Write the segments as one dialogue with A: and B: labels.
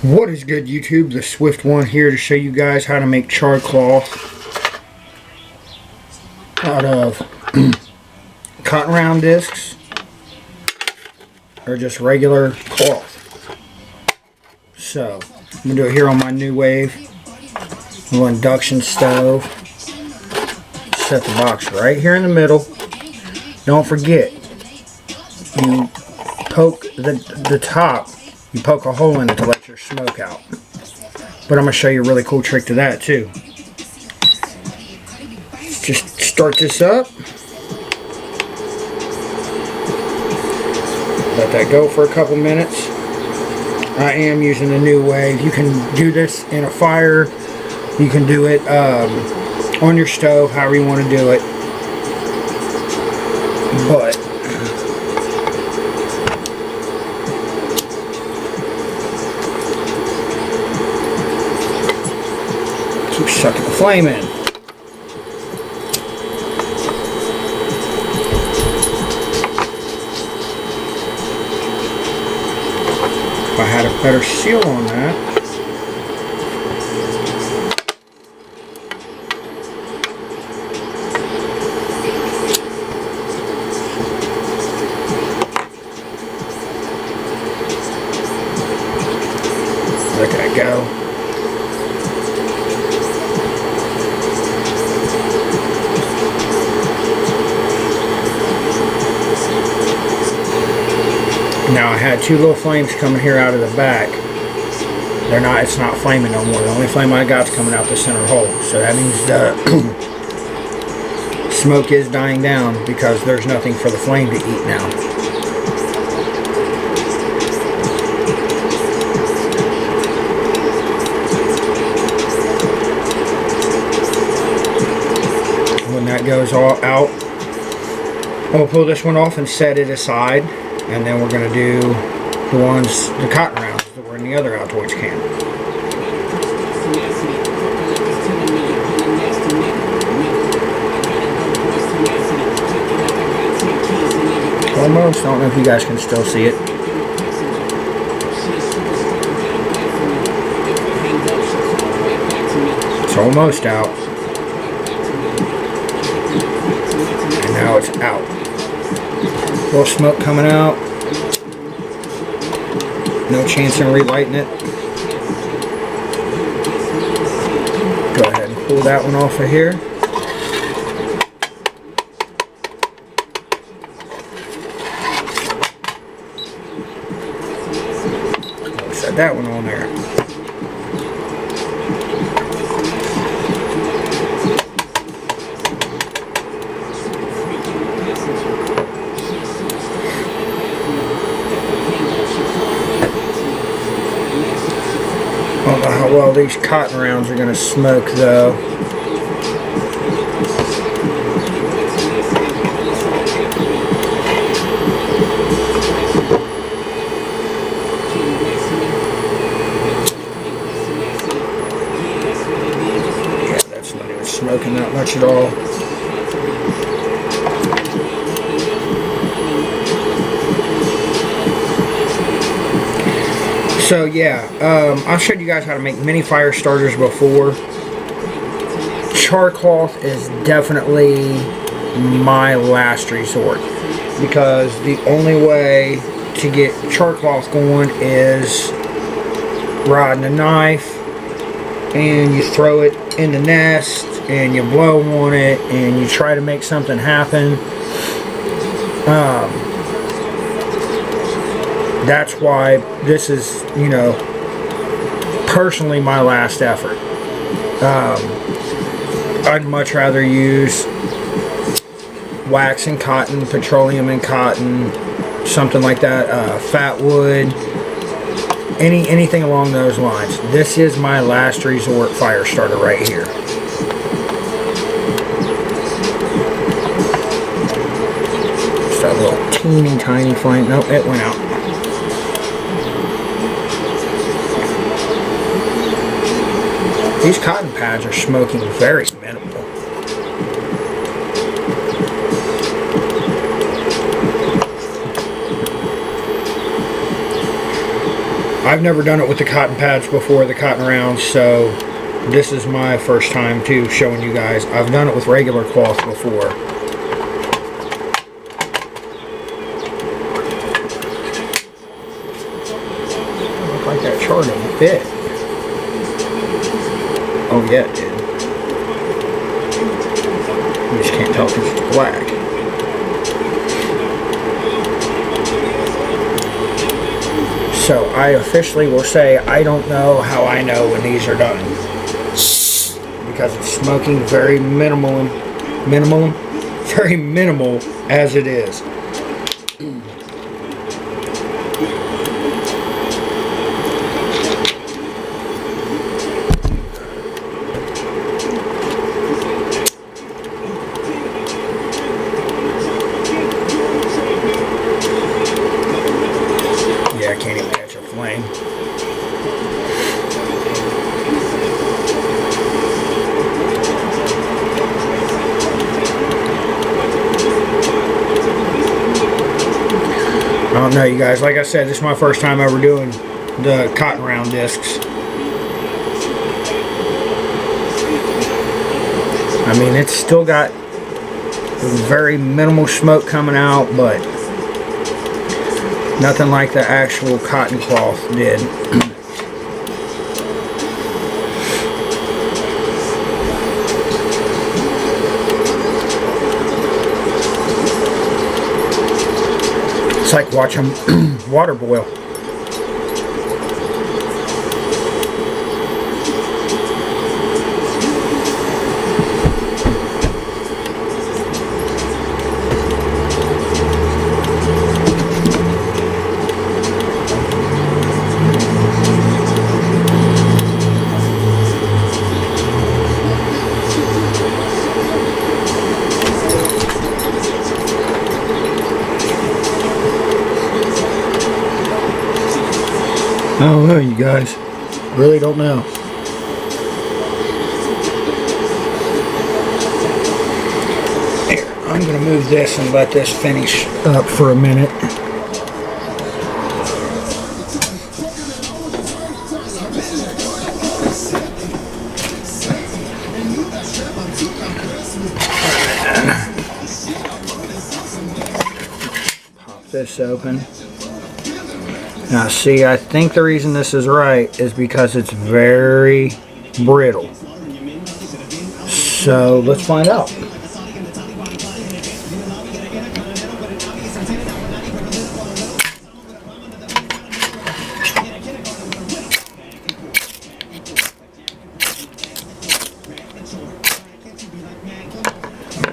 A: What is good, YouTube? The Swift One here to show you guys how to make char cloth out of cotton round discs or just regular cloth. So I'm gonna do it here on my new wave, little induction stove. Set the box right here in the middle. Don't forget, you poke the top. You poke a hole in it to let your smoke out. But I'm going to show you a really cool trick to that too. Just start this up. Let that go for a couple minutes. I am using the new wave. You can do this in a fire. You can do it on your stove, however you want to do it. But keep sucking the flame in. If I had a better seal on that. Let that go. Now I had two little flames coming here out of the back. It's not flaming no more. The only flame I got is coming out the center hole. So that means the smoke is dying down because there's nothing for the flame to eat now. When that goes all out, I'll pull this one off and set it aside. And then we're going to do the cotton rounds that were in the other Altoids can. Almost. I don't know if you guys can still see it. It's almost out. And now it's out. A little smoke coming out. No chance in relighting it. Go ahead and pull that one off of here. I'll set that one on there. I don't know how well these cotton rounds are going to smoke though. Yeah, that's not even smoking that much at all. So yeah, I've showed you guys how to make mini fire starters before. Char cloth is definitely my last resort because the only way to get char cloth going is riding a knife and you throw it in the nest and you blow on it and you try to make something happen. That's why this is, you know, personally my last effort. I'd much rather use wax and cotton, petroleum and cotton, something like that, fat wood, anything along those lines. This is my last resort fire starter right here. Just a little teeny tiny flame. Nope, it went out. These cotton pads are smoking very minimal. I've never done it with the cotton pads before, the cotton rounds, so this is my first time too showing you guys. I've done it with regular cloth before. Looked like that char didn't fit. Oh yeah, it did. You just can't tell because it's black. So I officially will say I don't know how I know when these are done, because it's smoking very minimal as it is. Yeah, I can't even catch a flame. I don't know, you guys. Like I said, this is my first time ever doing the cotton round discs. I mean, it's still got very minimal smoke coming out, but nothing like the actual cotton cloth did. It's like watching water boil. I don't know, you guys. Really don't know. Here, I'm going to move this and let this finish up for a minute. Pop this open. Now see, I think the reason this is right is because it's very brittle. So let's find out.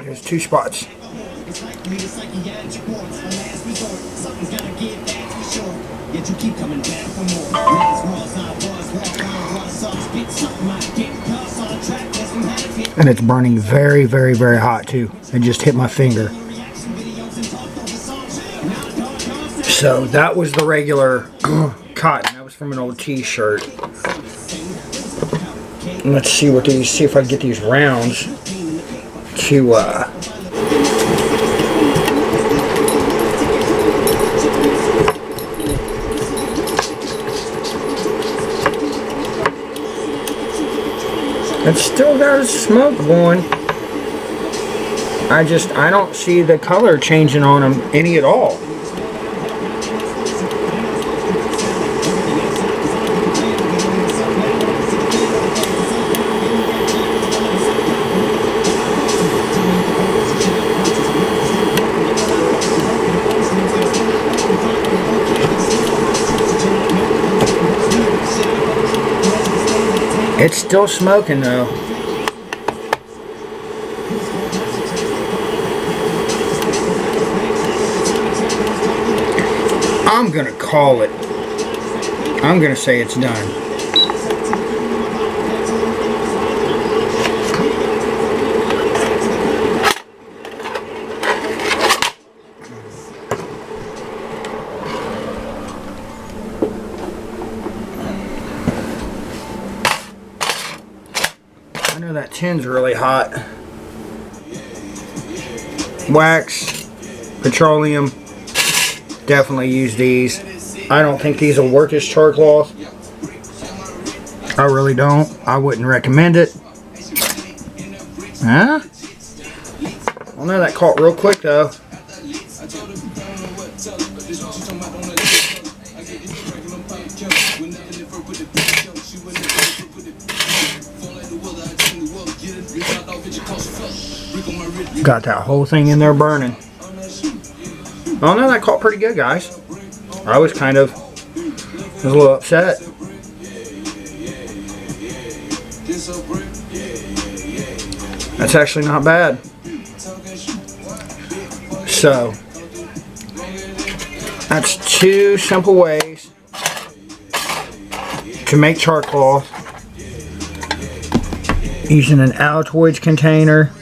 A: There's two spots. And it's burning very, very, very hot too. It just hit my finger. So that was the regular cotton. That was from an old t-shirt. Let's see what these, see if I can get these rounds to it's still got smoke going. I don't see the color changing on them any at all. It's still smoking though. I'm gonna call it. I'm gonna say it's done. I know that tin's really hot. Wax, petroleum, definitely use these. I don't think these will work as char cloth. I really don't. I wouldn't recommend it. Huh? Well, no, that caught real quick though. Got that whole thing in there burning. Oh no, that caught pretty good, guys. I was a little upset. That's actually not bad. So, that's 2 simple ways to make char cloth using an Altoids container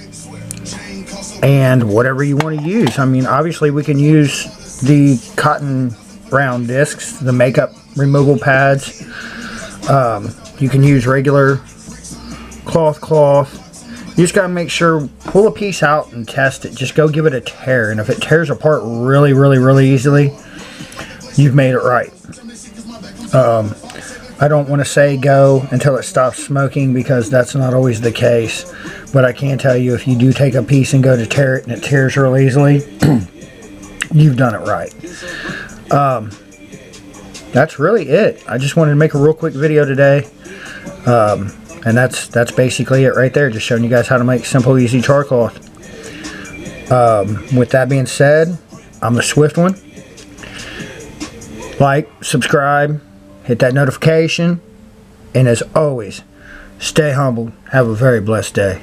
A: and whatever you want to use. I mean, obviously we can use the cotton round discs, the makeup removal pads. You can use regular cloth. You just gotta make sure, pull a piece out and test it. Just go give it a tear, and if it tears apart really easily, you've made it right. I don't want to say go until it stops smoking, because that's not always the case. But I can tell you, if you do take a piece and go to tear it and it tears real easily, you've done it right. That's really it. I just wanted to make a real quick video today. And that's basically it right there. Just showing you guys how to make simple, easy char cloth. With that being said, I'm the Swift one. Like, subscribe, hit that notification, and as always, stay humble. Have a very blessed day.